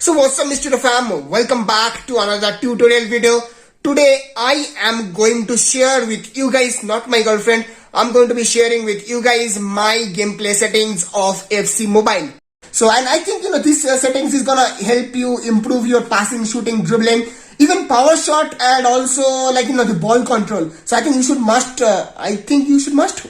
So what's up Mr. Fam, welcome back to another tutorial video. Today I am going to share with you guys, not my girlfriend, I'm going to be sharing with you guys my gameplay settings of FC Mobile. So and I think this settings is gonna help you improve your passing, shooting, dribbling, even power shot, and also the ball control. So I think you should must,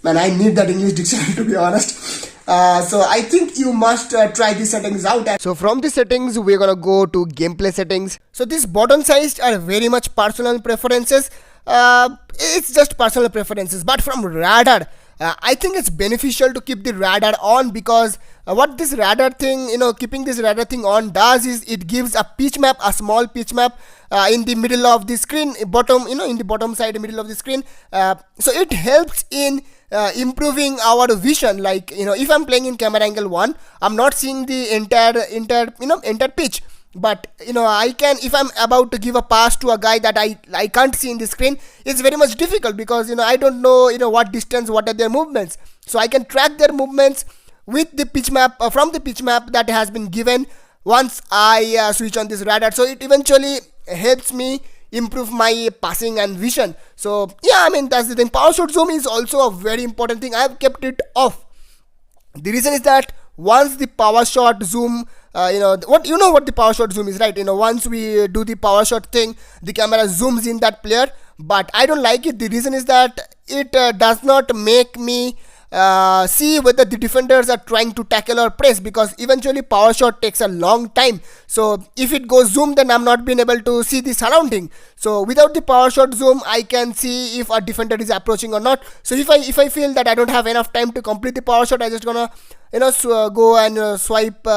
man, I need that English dictionary to be honest. So I think you must try these settings out. So from the settings, we're gonna go to gameplay settings. So these button size are very much personal preferences. It's just personal preferences. But from radar, I think it's beneficial to keep the radar on, because what this radar thing, keeping this radar thing on does is it gives a pitch map, a small pitch map in the middle of the screen, bottom, in the bottom side, middle of the screen. So it helps in improving our vision. Like if I'm playing in camera angle 1, I'm not seeing the entire pitch, but I can, if I'm about to give a pass to a guy that I can't see in the screen, it's very much difficult, because I don't know what distance, what are their movements. So I can track their movements with the pitch map, from the pitch map that has been given once I switch on this radar. So it eventually helps me improve my passing and vision. So yeah, I mean, that's the thing. Power shot zoom is also a very important thing. I've kept it off. The reason is that once the power shot zoom, what the power shot zoom is, right? Once we do the power shot thing, the camera zooms in that player, but I don't like it. The reason is that it does not make me see whether the defenders are trying to tackle or press, because eventually power shot takes a long time. So if it goes zoom, then I'm not being able to see the surrounding. So without the power shot zoom, I can see if a defender is approaching or not. So if I feel that I don't have enough time to complete the power shot, I just gonna go and swipe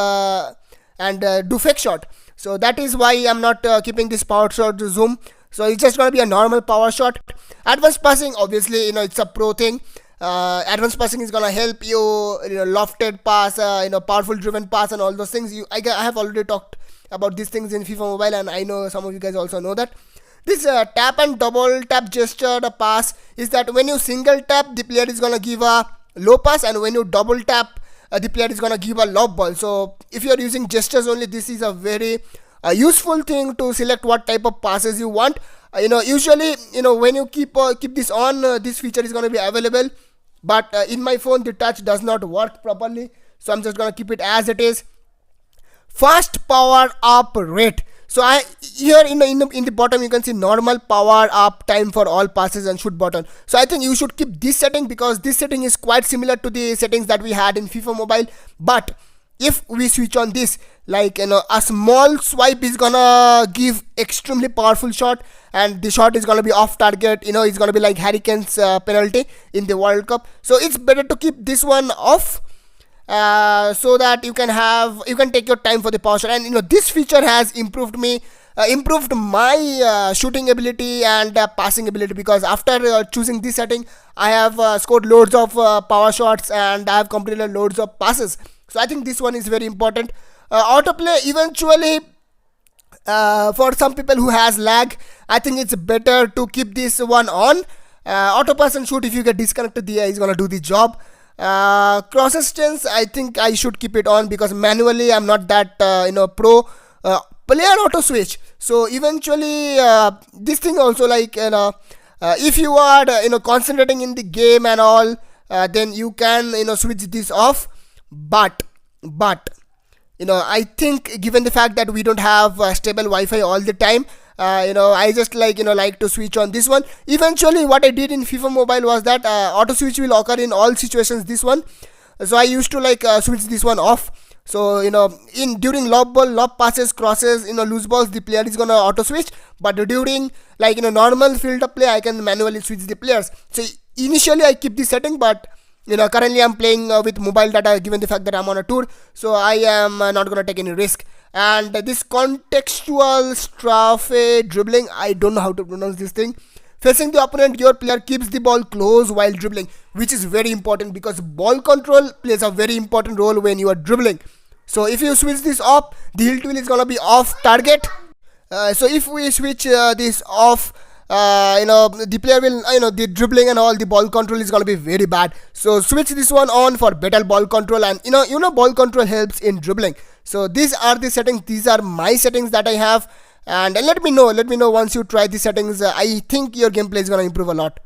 and do fake shot. So that is why I'm not keeping this power shot zoom. So it's just gonna be a normal power shot. Advanced passing, obviously it's a pro thing. Advanced passing is gonna help you, lofted pass, powerful driven pass, and all those things. I have already talked about these things in FIFA Mobile, and I know some of you guys also know that. This tap and double tap gesture pass is that when you single tap, the player is gonna give a low pass, and when you double tap, the player is gonna give a lob ball. So if you are using gestures only, this is a very useful thing to select what type of passes you want. Usually, when you keep this on, this feature is gonna be available. But in my phone, the touch does not work properly, so I'm just gonna keep it as it is. Fast power up rate. So here in the bottom you can see normal power up time for all passes and shoot button. So I think you should keep this setting, because this setting is quite similar to the settings that we had in FIFA Mobile. But if we switch on this, a small swipe is gonna give extremely powerful shot, and the shot is gonna be off target. It's gonna be like Harry Kane's penalty in the World Cup. So it's better to keep this one off, so that you can take your time for the power shot. And this feature has improved my shooting ability and passing ability, because after choosing this setting, I have scored loads of power shots, and I have completed loads of passes. So I think this one is very important. Autoplay, eventually, for some people who has lag, I think it's better to keep this one on. Auto pass and shoot, if you get disconnected, the AI is gonna do the job. Cross distance, I think I should keep it on, because manually I'm not that pro. Player auto switch, so eventually this thing also, if you are concentrating in the game and all, then you can switch this off. But I think, given the fact that we don't have stable Wi-Fi all the time, I just like to switch on this one. Eventually what I did in FIFA Mobile was that auto switch will occur in all situations, this one. So I used to switch this one off. So during lob passes, crosses, loose balls, the player is gonna auto switch. But during normal field of play, I can manually switch the players. So initially I keep this setting, but currently I'm playing with mobile data, given the fact that I'm on a tour, so I am not gonna take any risk. And this contextual strafe dribbling, I don't know how to pronounce this thing. Facing the opponent, your player keeps the ball close while dribbling, which is very important, because ball control plays a very important role when you are dribbling. So if you switch this off, the hilt wheel is gonna be off target. So if we switch this off, the player will, the dribbling and all, the ball control is going to be very bad. So switch this one on for better ball control, and ball control helps in dribbling. So these are the settings, these are my settings that I have. And let me know once you try these settings. I think your gameplay is gonna improve a lot.